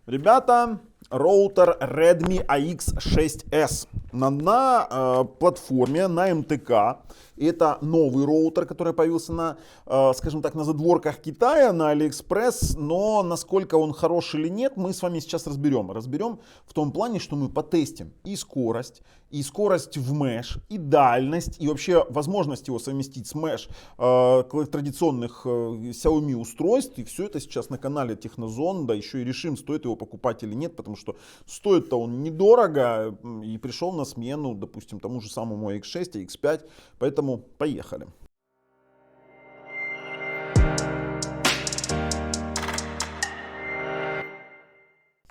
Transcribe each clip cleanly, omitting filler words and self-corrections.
Ребята, роутер Redmi AX6S на платформе, на МТК. Это новый роутер, который появился на, скажем так, на задворках Китая, на AliExpress. Но насколько он хороший или нет, мы с вами сейчас разберем. Разберем в том плане, что мы потестим и скорость в Mesh, и дальность, и вообще возможность его совместить с Mesh традиционных Xiaomi устройств. И все это сейчас на канале Технозон. Да, еще и решим, стоит его покупать или нет, потому что стоит-то он недорого и пришел на смену, допустим, тому же самому X6, X5. Поэтому поехали.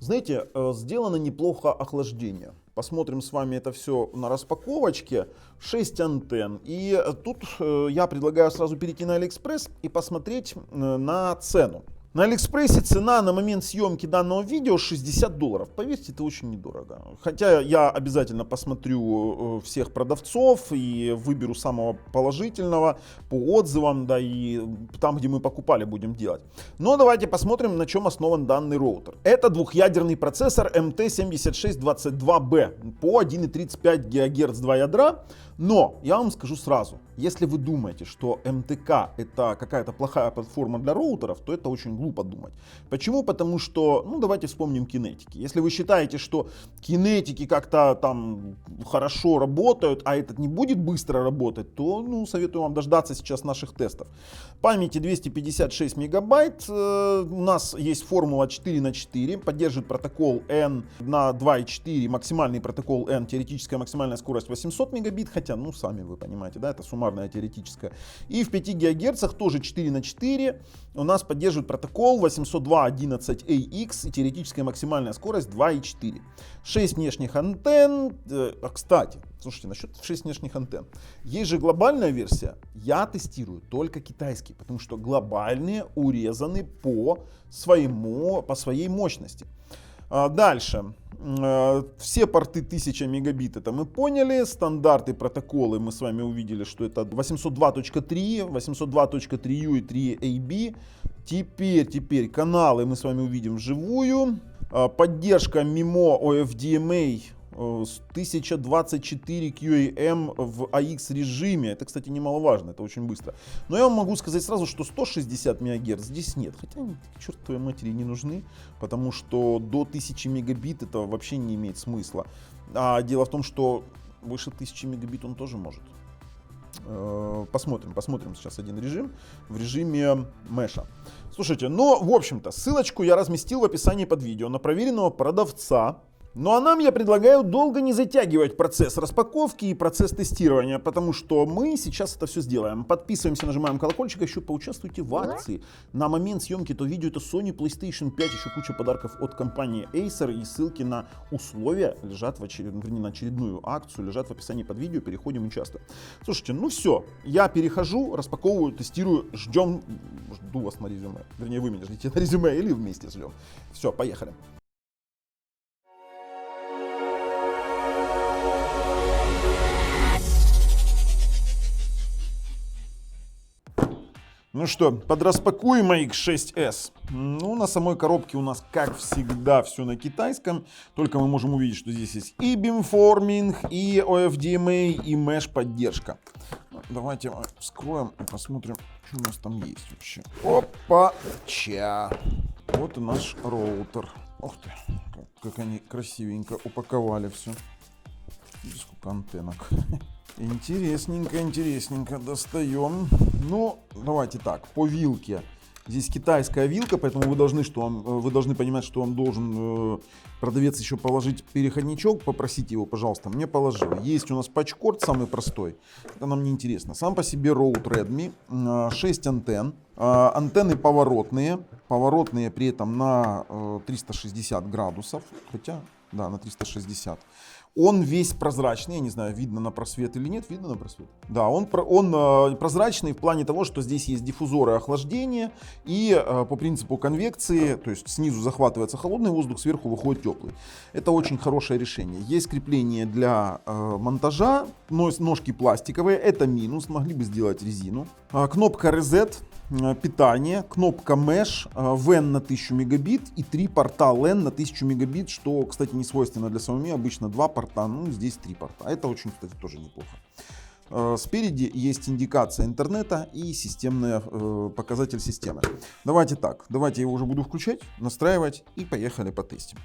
Знаете, сделано неплохо охлаждение. Посмотрим с вами это все на распаковочке. 6 антенн. И тут я предлагаю сразу перейти на AliExpress и посмотреть на цену. На Алиэкспрессе цена на момент съемки данного видео $60. Поверьте, это очень недорого. Хотя я обязательно посмотрю всех продавцов и выберу самого положительного по отзывам, да, и там, где мы покупали, будем делать. Но давайте посмотрим, на чем основан данный роутер. Это двухъядерный процессор MT7622B по 1,35 ГГц 2 ядра. Но я вам скажу сразу, если вы думаете, что МТК это какая-то плохая платформа для роутеров, то это очень глупо думать. Почему? Потому что, ну давайте вспомним кинетики. Если вы считаете, что кинетики как-то там хорошо работают, а этот не будет быстро работать, то ну, советую вам дождаться сейчас наших тестов. Памяти 256 мегабайт, у нас есть формула 4×4, поддерживает протокол N на 2.4, максимальный протокол N, теоретическая максимальная скорость 800 мегабит, хотя, ну, сами вы понимаете, да, это суммарная теоретическая. И в 5 ГГц тоже 4×4 у нас поддерживает протокол 802.11ax и теоретическая максимальная скорость 2.4. 6 внешних антенн. Кстати, слушайте, насчет 6 внешних антенн. Есть же глобальная версия. Я тестирую только китайский, потому что глобальные урезаны по своей мощности. Дальше. Все порты 1000 мегабит, это мы поняли. Стандарты, протоколы мы с вами увидели, что это 802.3, 802.3U и 3AB. Теперь каналы мы с вами увидим вживую. Поддержка MIMO OFDMA 1024 QAM в AX режиме. Это, кстати, немаловажно, это очень быстро. Но я вам могу сказать сразу, что 160 МГц здесь нет. Хотя они, к чертовой матери, не нужны, потому что до 1000 мегабит это вообще не имеет смысла. А дело в том, что выше 1000 мегабит он тоже может. Посмотрим сейчас один режим в режиме меша. Слушайте, ну, в общем-то, ссылочку я разместил в описании под видео на проверенного продавца. Ну а нам я предлагаю долго не затягивать процесс распаковки и процесс тестирования, потому что мы сейчас это все сделаем. Подписываемся, нажимаем колокольчик, еще поучаствуйте в акции. На момент съемки этого видео это Sony PlayStation 5, еще куча подарков от компании Acer, и ссылки на условия лежат на очередную акцию, лежат в описании под видео, переходим, участвуем. Слушайте, ну все, я перехожу, распаковываю, тестирую, жду вас на резюме. Вернее, вы меня ждите на резюме или вместе ждем. Все, поехали. Ну что, подраспакуем X6S. Ну, на самой коробке у нас, как всегда, все на китайском. Только мы можем увидеть, что здесь есть и beamforming, и OFDMA, и Mesh поддержка. Давайте вскроем и посмотрим, что у нас там есть вообще. Опа-ча! Вот и наш роутер. Ух ты, как они красивенько упаковали все. Сколько антеннок. Интересненько, достаем. Ну, давайте так, по вилке. Здесь китайская вилка, поэтому вы должны понимать, что вам должен продавец еще положить переходничок, попросите его, пожалуйста, мне положил. Есть у нас патчкорд самый простой, это нам не интересно. Сам по себе роутер Redmi, 6 антенн, антенны поворотные при этом на 360 градусов, хотя, да, на 360. Он весь прозрачный, я не знаю, видно на просвет или нет, видно на просвет? Да, он прозрачный в плане того, что здесь есть диффузоры охлаждения и по принципу конвекции, то есть снизу захватывается холодный воздух, сверху выходит теплый. Это очень хорошее решение. Есть крепление для монтажа, ножки пластиковые, это минус, могли бы сделать резину. Кнопка Reset. питание, кнопка Mesh, WAN на 1000 мегабит и 3 порта LAN на 1000 мегабит, что, кстати, не свойственно для Xiaomi, обычно 2 порта, ну здесь 3 порта. Это очень, кстати, тоже неплохо. Спереди есть индикация интернета и системный показатель системы. Давайте так, давайте я его уже буду включать, настраивать и поехали потестим.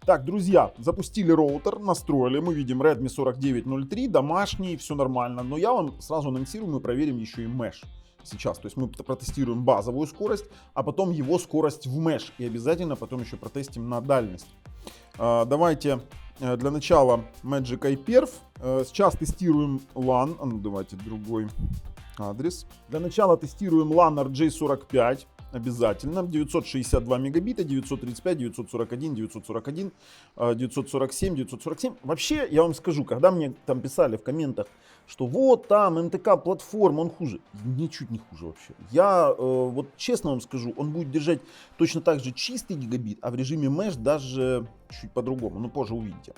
Так, друзья, запустили роутер, настроили, мы видим Redmi 4903, домашний, все нормально, но я вам сразу анонсирую, мы проверим еще и Mesh сейчас. То есть мы протестируем базовую скорость, а потом его скорость в Mesh и обязательно потом еще протестим на дальность. Давайте для начала Magic iPerf. Сейчас тестируем LAN, ну давайте другой адрес. Для начала тестируем LAN RJ45. Обязательно. 962 мегабита, 935, 941, 941, 947, 947. Вообще, я вам скажу, когда мне там писали в комментах, что вот там МТК платформа, он хуже. Ничуть не хуже вообще. Я вот честно вам скажу, он будет держать точно так же чистый гигабит, а в режиме Mesh даже чуть по-другому. Ну, позже увидите.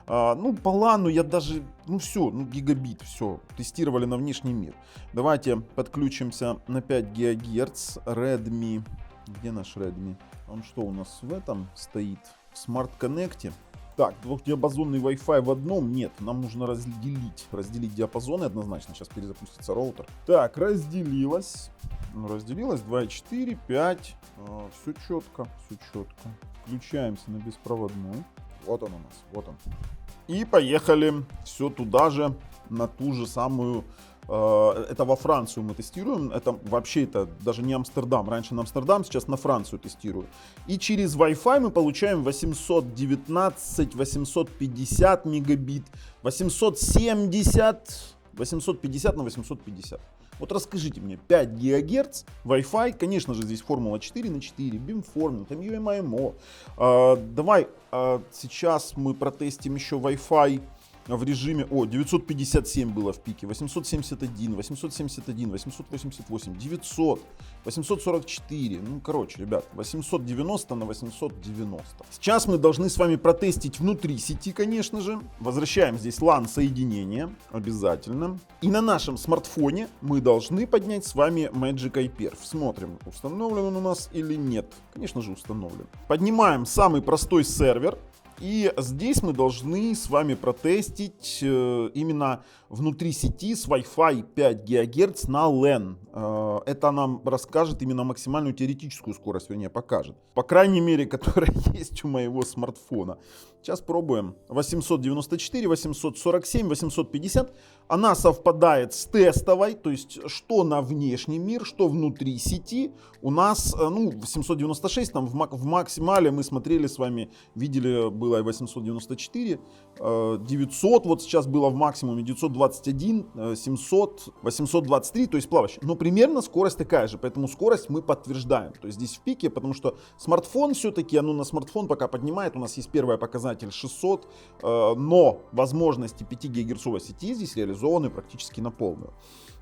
Ну, по LAN я даже, ну все, ну гигабит, все. Тестировали на внешний мир. Давайте подключимся на 5 ГГц. Redmi. Где наш Redmi? Он что у нас в этом стоит? В Smart Connect. Так, двухдиапазонный Wi-Fi в одном? Нет, нам нужно разделить диапазоны однозначно. Сейчас перезапустится роутер. Так, разделилось. Разделилось 2.4, 5. Все четко, все четко. Включаемся на беспроводной. Вот он у нас, вот он. И поехали все туда же, на ту же самую. Это во Францию мы тестируем. Это вообще это даже не Амстердам. Раньше на Амстердам, сейчас на Францию тестирую. И через Wi-Fi мы получаем 819, 850 мегабит, 870, 850 на 850. Вот расскажите мне, 5 ГГц, Wi-Fi, конечно же здесь формула 4/4, beamforming, там UMIMO. Давай сейчас мы протестим еще Wi-Fi в режиме, 957 было в пике, 871, 871, 888, 900, 844, ну короче, ребят, 890 на 890. Сейчас мы должны с вами протестить внутри сети, конечно же. Возвращаем здесь LAN соединение, обязательно. И на нашем смартфоне мы должны поднять с вами Magic iPerf. Смотрим, установлен он у нас или нет. Конечно же установлен. Поднимаем самый простой сервер. И здесь мы должны с вами протестить именно внутри сети с Wi-Fi 5 ГГц на LAN. Это нам расскажет именно максимальную теоретическую скорость, вернее покажет. По крайней мере, которая есть у моего смартфона. Сейчас пробуем. 894, 847, 850. Она совпадает с тестовой, то есть что на внешний мир, что внутри сети. У нас, 796, там в максимале мы смотрели с вами, видели, было 894, 900, вот сейчас было в максимуме 921, 700, 823, то есть плавающий. Но примерно скорость такая же, поэтому скорость мы подтверждаем. То есть здесь в пике, потому что смартфон все-таки, оно на смартфон пока поднимает, у нас есть первый показатель 600, но возможности 5 ГГц сети здесь реализованы практически на полную.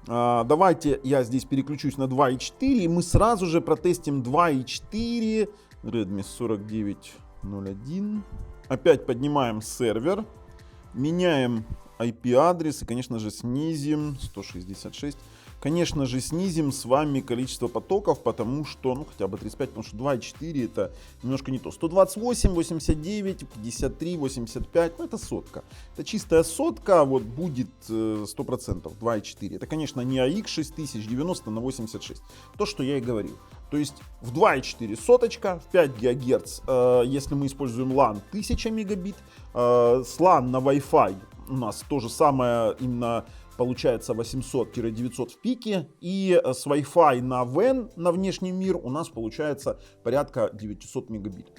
Давайте я здесь переключусь на 2.4, и мы сразу же протестим 2.4, Redmi 4901. Опять поднимаем сервер, меняем IP-адрес и, конечно же, снизим 166. Конечно же, снизим с вами количество потоков, потому что, хотя бы 35, потому что 2.4 это немножко не то. 128, 89, 53, 85, это сотка. Это чистая сотка, вот будет 100%, 2.4. Это, конечно, не AX 6000, 90 на 86. То, что я и говорил. То есть в 2.4 соточка, в 5 ГГц, если мы используем LAN 1000 мегабит, с LAN на Wi-Fi у нас то же самое, именно получается 800-900 в пике, и с Wi-Fi на WAN, на внешний мир, у нас получается порядка 900 мегабит.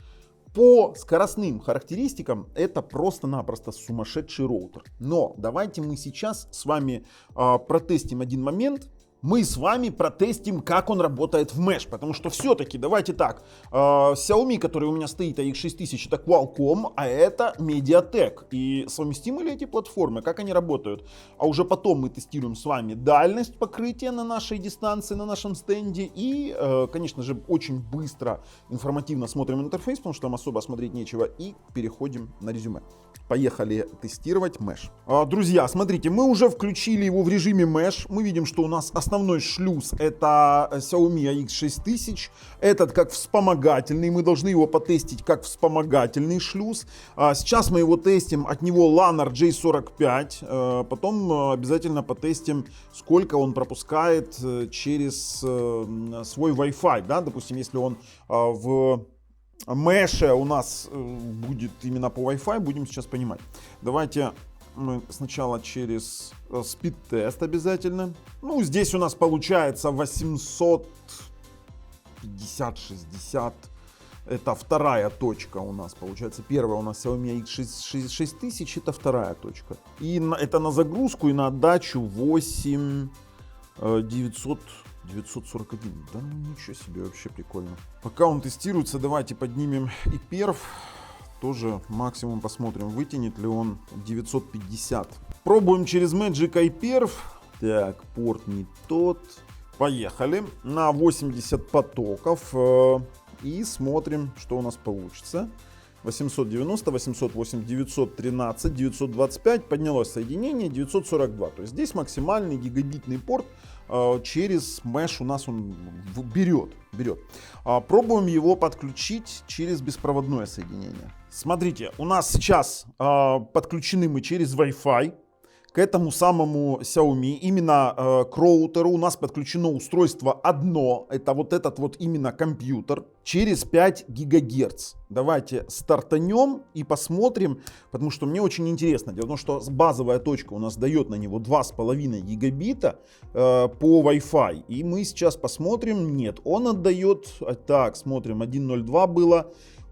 По скоростным характеристикам это просто-напросто сумасшедший роутер. Но давайте мы сейчас с вами протестим один момент. Мы с вами протестим, как он работает в Mesh, потому что все-таки, давайте так, Xiaomi, который у меня стоит, AX6000, это Qualcomm, а это Mediatek. И совместимы ли эти платформы, как они работают? А уже потом мы тестируем с вами дальность покрытия на нашей дистанции, на нашем стенде. И, конечно же, очень быстро, информативно смотрим интерфейс, потому что там особо смотреть нечего. И переходим на резюме. Поехали тестировать Mesh. Друзья, смотрите, мы уже включили его в режиме Mesh. Мы видим, что у нас основной шлюз это Xiaomi AX6000. Этот как вспомогательный. Мы должны его потестить как вспомогательный шлюз. Сейчас мы его тестим. От него Lanner J45. Потом обязательно потестим, сколько он пропускает через свой Wi-Fi. Да? Допустим, если он в меше у нас будет именно по Wi-Fi, будем сейчас понимать. Давайте мы сначала через спид-тест обязательно. Ну, здесь у нас получается 850-60. Это вторая точка у нас получается. Первая у нас Xiaomi AX6000, это вторая точка. И это на загрузку и на отдачу 941. Да ну ничего себе, вообще прикольно. Пока он тестируется, давайте поднимем и перф. Тоже максимум посмотрим, вытянет ли он 950. Пробуем через Magic iPerf. Так, порт не тот. Поехали. На 80 потоков. И смотрим, что у нас получится. 890, 808, 913, 925. Поднялось соединение 942. То есть здесь максимальный гигабитный порт. Через Mesh у нас он берет. Пробуем его подключить через беспроводное соединение. Смотрите, у нас сейчас подключены мы через Wi-Fi к этому самому Xiaomi. Именно к роутеру у нас подключено устройство одно. Это вот этот вот именно компьютер через 5 ГГц. Давайте стартанем и посмотрим, потому что мне очень интересно. Дело в том, что базовая точка у нас дает на него 2,5 гигабита по Wi-Fi. И мы сейчас посмотрим. Нет, он отдает... Так, смотрим, 1.02 было.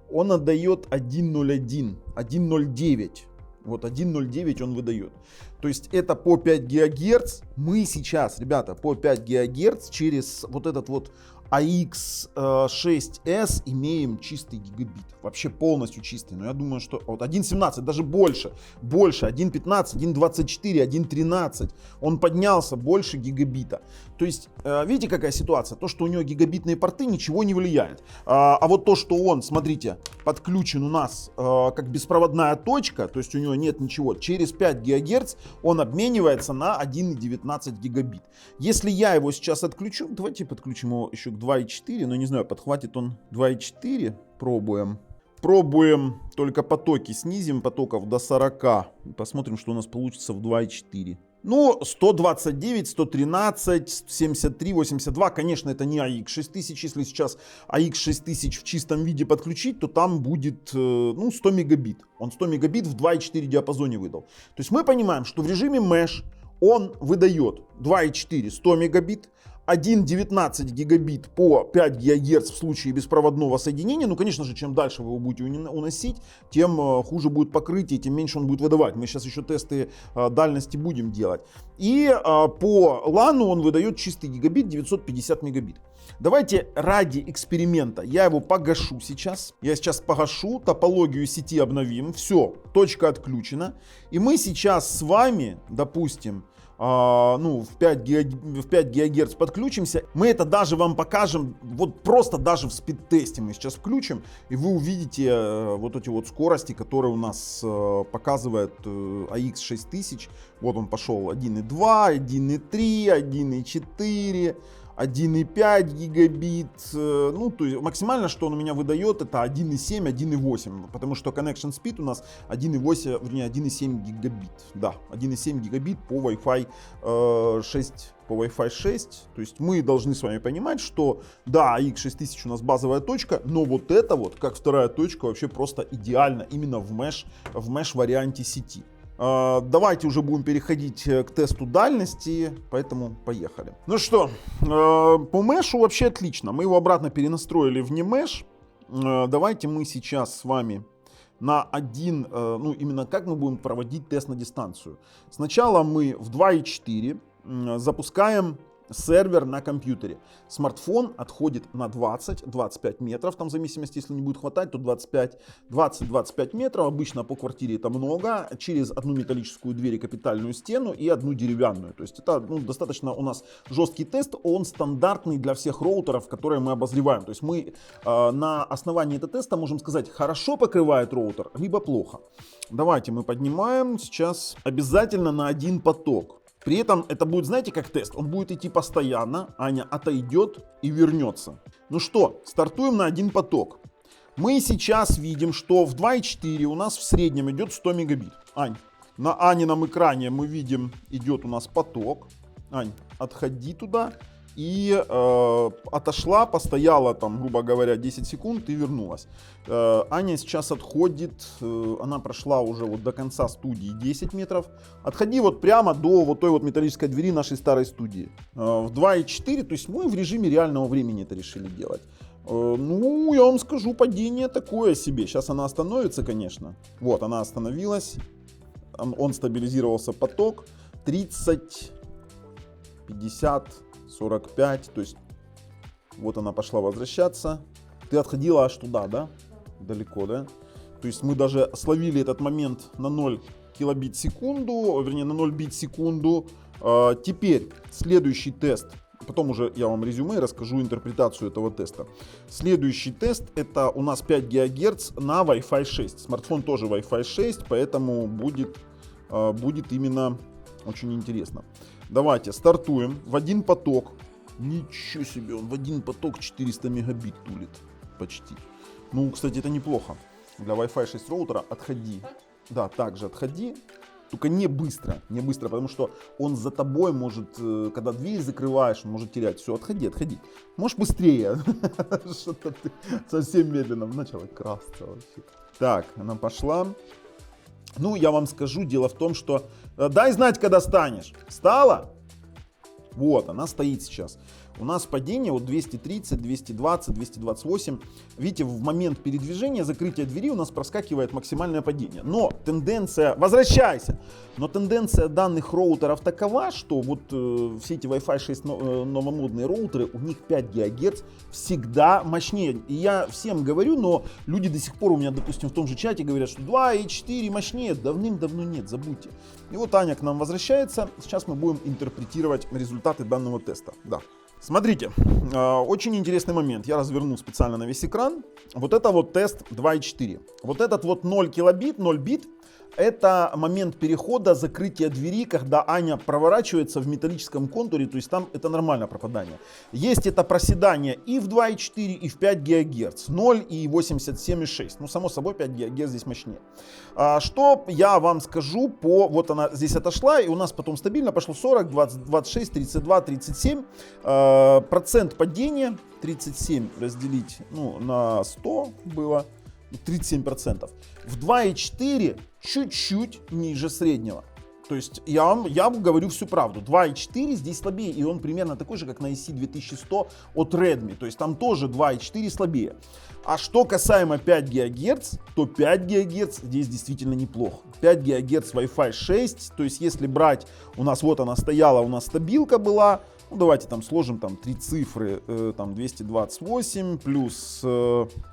Он отдает 1.01, 1.09. Вот 1.09 он выдает. То есть это по 5 ГГц. Мы сейчас, ребята, по 5 ГГц через вот этот вот AX6S имеем чистый гигабит. Вообще полностью чистый. Но я думаю, что вот 1.17, даже больше. 1.15, 1.24, 1.13. Он поднялся больше гигабита. То есть, видите, какая ситуация? То, что у него гигабитные порты, ничего не влияет. А вот то, что он, смотрите, подключен у нас как беспроводная точка, то есть у него нет ничего, через 5 ГГц он обменивается на 1.19 гигабит. Если я его сейчас отключу, давайте подключим его еще к 2.4, но не знаю, подхватит он 2.4. Пробуем только потоки, снизим потоков до 40. И посмотрим, что у нас получится в 2.4. Ну, 129, 113, 73, 82. Конечно, это не AX6000. Если сейчас AX6000 в чистом виде подключить, то там будет 100 мегабит. Он 100 мегабит в 2.4 диапазоне выдал. То есть мы понимаем, что в режиме Mesh он выдает 2.4 100 мегабит, 1.19 гигабит по 5 ГГц в случае беспроводного соединения. Ну, конечно же, чем дальше вы его будете уносить, тем хуже будет покрытие, тем меньше он будет выдавать. Мы сейчас еще тесты дальности будем делать. И по LAN он выдает чистый гигабит 950 мегабит. Давайте ради эксперимента я его погашу сейчас. Я сейчас погашу, топологию сети обновим. Все, точка отключена. И мы сейчас с вами, допустим, в 5 ГГц подключимся. Мы это даже вам покажем, вот просто даже в спид-тесте мы сейчас включим, и вы увидите вот эти вот скорости, которые у нас показывает AX6000. Вот он пошел 1.2, 1.3, 1.4, 1.5 гигабит. Ну, то есть максимально, что он у меня выдает, это 1.7, 1.8, потому что connection speed у нас 1.8, вернее 1.7 гигабит. Да, 1.7 гигабит по Wi-Fi 6. По Wi-Fi 6, то есть мы должны с вами понимать, что да, AX6000 у нас базовая точка, но вот это вот, как вторая точка, вообще просто идеально именно в mesh варианте сети. Давайте уже будем переходить к тесту дальности, поэтому поехали. Ну что, по мешу вообще отлично. Мы его обратно перенастроили в не меш. Давайте мы сейчас с вами на именно как мы будем проводить тест на дистанцию. Сначала мы в 2.4 запускаем сервер на компьютере. Смартфон отходит на 20-25 метров, там в зависимости, если не будет хватать, то 20-25 метров. Обычно по квартире это много. Через одну металлическую дверь и капитальную стену и одну деревянную. То есть это достаточно у нас жесткий тест, он стандартный для всех роутеров, которые мы обозреваем. То есть мы на основании этого теста можем сказать, хорошо покрывает роутер, либо плохо. Давайте мы поднимаем сейчас обязательно на один поток. При этом это будет, знаете, как тест. Он будет идти постоянно. Аня отойдет и вернется. Ну что, стартуем на один поток. Мы сейчас видим, что в 2.4 у нас в среднем идет 100 мегабит. Ань, на Анином экране мы видим, идет у нас поток. Ань, отходи туда. И отошла, постояла там, грубо говоря, 10 секунд и вернулась. Аня сейчас отходит, она прошла уже вот до конца студии 10 метров. Отходи вот прямо до вот той вот металлической двери нашей старой студии. В 2.4, то есть мы в режиме реального времени это решили делать. Ну, я вам скажу, падение такое себе. Сейчас она остановится, конечно. Вот, она остановилась. Он стабилизировался, поток. 30, 50... 45, то есть вот она пошла возвращаться. Ты отходила аж туда, да? Далеко, да? То есть мы даже словили этот момент на 0 килобит в секунду, вернее на 0 бит в секунду. Теперь следующий тест. Потом уже я вам резюме расскажу интерпретацию этого теста. Следующий тест это у нас 5 ГГц на Wi-Fi 6. Смартфон тоже Wi-Fi 6, поэтому будет именно очень интересно. Давайте стартуем в один поток. Ничего себе, он в один поток 400 мегабит тулит почти. Ну, кстати, это неплохо. Для Wi-Fi 6 роутера отходи. Да, также отходи. Только не быстро, потому что он за тобой может, когда дверь закрываешь, он может терять. Все, отходи. Можешь быстрее. Что-то ты совсем медленно начала красться вообще. Так, она пошла. Ну, я вам скажу, дело в том, что дай знать, когда станешь. Встала? Вот, она стоит сейчас. У нас падение вот 230, 220, 228. Видите, в момент передвижения, закрытия двери у нас проскакивает максимальное падение. Но тенденция, возвращайся! Но тенденция данных роутеров такова, что вот все эти Wi-Fi 6 новомодные роутеры, у них 5 ГГц всегда мощнее. И я всем говорю, но люди до сих пор у меня, допустим, в том же чате говорят, что 2.4 мощнее. Давным-давно нет, забудьте. И вот Аня к нам возвращается. Сейчас мы будем интерпретировать результаты данного теста. Да. Смотрите, очень интересный момент. Я разверну специально на весь экран. Вот это вот тест 2.4. Вот этот вот 0 килобит, 0 бит. Это момент перехода, закрытия двери, когда Аня проворачивается в металлическом контуре, то есть там это нормальное пропадание. Есть это проседание и в 2.4, и в 5 ГГц, 0 и 87,6. Ну, само собой, 5 ГГц здесь мощнее. Что я вам скажу по... Вот она здесь отошла, и у нас потом стабильно пошло 40, 20, 26, 32, 37. Процент падения 37 разделить на 100 было. 37%. В 2.4 чуть-чуть ниже среднего. То есть я вам говорю всю правду. 2.4 здесь слабее, и он примерно такой же, как на EC2100 от Redmi. То есть там тоже 2.4 слабее. А что касаемо 5 ГГц, то 5 ГГц здесь действительно неплохо. 5 ГГц Wi-Fi 6, то есть если брать, у нас вот она стояла, у нас стабилка была. Ну, давайте там сложим там 3 цифры, там 228 плюс,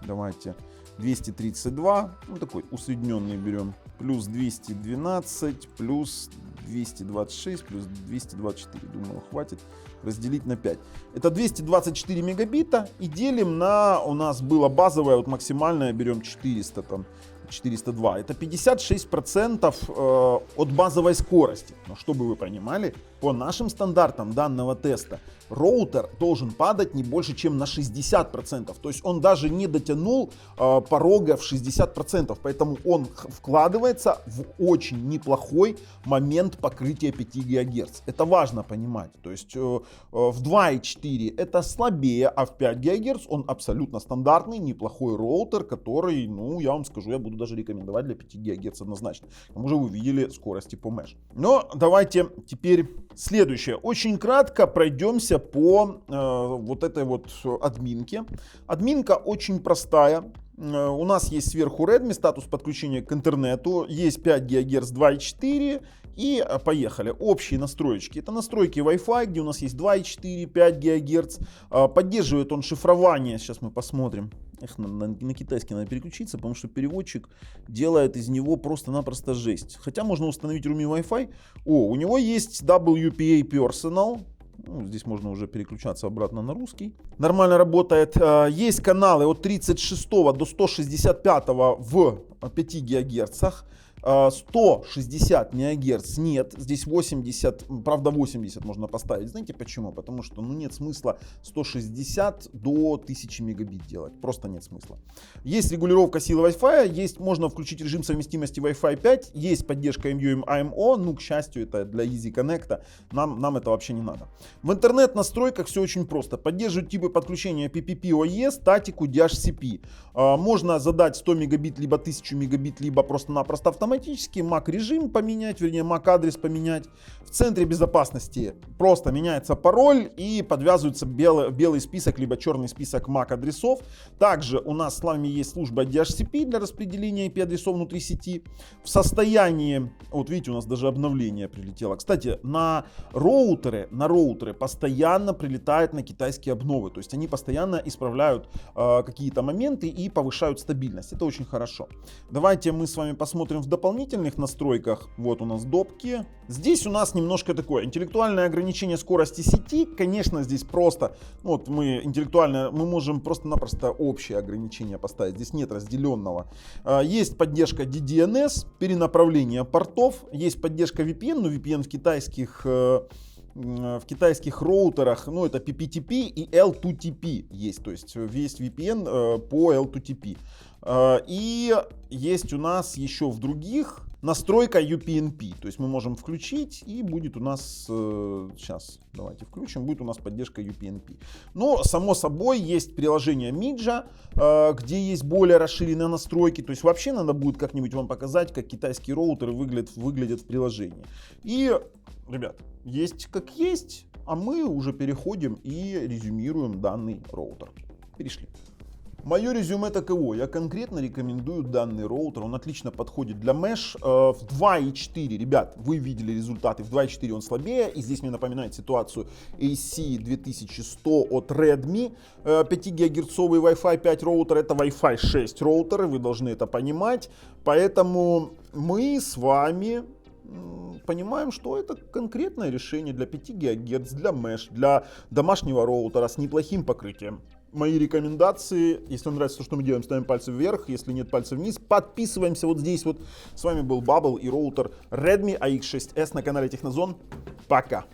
давайте... 232, ну такой усредненный берем, плюс 212, плюс 226, плюс 224, думаю, хватит, разделить на 5. Это 224 мегабита и делим на, у нас было базовое, вот максимальное берем 400, там 402. Это 56% от базовой скорости. Но чтобы вы понимали, по нашим стандартам данного теста роутер должен падать не больше, чем на 60%. То есть он даже не дотянул порога в 60%. Поэтому он вкладывается в очень неплохой момент покрытия 5 ГГц. Это важно понимать. То есть в 2.4 это слабее, а в 5 ГГц он абсолютно стандартный, неплохой роутер, который, ну, я вам скажу, я буду даже рекомендовать для 5 ГГц однозначно. К тому же вы видели скорости по Mesh. Но давайте теперь следующее. Очень кратко пройдемся по вот этой вот админке. Админка очень простая. У нас есть сверху Redmi, статус подключения к интернету. Есть 5 ГГц 2.4. И поехали. Общие настроечки. Это настройки Wi-Fi, где у нас есть 2.4, 5 ГГц. Поддерживает он шифрование. Сейчас мы посмотрим. На китайский надо переключиться, потому что переводчик делает из него просто-напросто жесть. Хотя можно установить Rumi Wi-Fi. У него есть WPA Personal. Ну, здесь можно уже переключаться обратно на русский. Нормально работает. Есть каналы от 36 до 165 в 5 ГГц. 160 МГц нет, здесь 80, правда 80 можно поставить. Знаете почему? Потому что нет смысла 160 до 1000 мегабит делать, просто нет смысла. Есть регулировка силы Wi-Fi, можно включить режим совместимости Wi-Fi 5, есть поддержка MU AMO, к счастью, это для Easy Connect, нам это вообще не надо. В интернет-настройках все очень просто. Поддерживают типы подключения PPP-oS, статику, DHCP. Можно задать 100 мегабит, либо 1000 мегабит, либо просто-напросто автоматически MAC режим поменять, вернее MAC адрес поменять. В центре безопасности просто меняется пароль и подвязывается белый список, либо черный список MAC адресов. Также у нас с вами есть служба DHCP для распределения IP адресов внутри сети. В состоянии, вот видите, у нас даже обновление прилетело. Кстати, на роутеры постоянно прилетают на китайские обновы. То есть они постоянно исправляют какие-то моменты и повышают стабильность. Это очень хорошо. Давайте мы с вами посмотрим в дополнительных настройках. Вот у нас допки. Здесь у нас немножко такое интеллектуальное ограничение скорости сети. Конечно, здесь просто, мы можем просто-напросто общее ограничение поставить. Здесь нет разделенного. Есть поддержка DDNS, перенаправление портов. Есть поддержка VPN, но VPN в китайских роутерах, это PPTP и L2TP есть, то есть есть VPN по L2TP. И есть у нас еще в других настройка UPnP, то есть мы можем включить и будет у нас, сейчас давайте включим, будет у нас поддержка UPnP. Но само собой есть приложение Midja, где есть более расширенные настройки, то есть вообще надо будет как-нибудь вам показать, как китайские роутеры выглядят в приложении. И, ребят, есть как есть, а мы уже переходим и резюмируем данный роутер. Перешли. Мое резюме таково. Я конкретно рекомендую данный роутер. Он отлично подходит для Mesh. В 2.4, ребят, вы видели результаты. В 2.4 он слабее. И здесь мне напоминает ситуацию AC2100 от Redmi. 5 ГГц Wi-Fi 5 роутер. Это Wi-Fi 6 роутеры. Вы должны это понимать. Поэтому мы с вами понимаем, что это конкретное решение для 5 ГГц, для Mesh, для домашнего роутера с неплохим покрытием. Мои рекомендации, если вам нравится то, что мы делаем, ставим пальцы вверх, если нет, пальцы вниз, подписываемся вот здесь вот. С вами был Bubble и роутер Redmi AX6S на канале Технозон. Пока!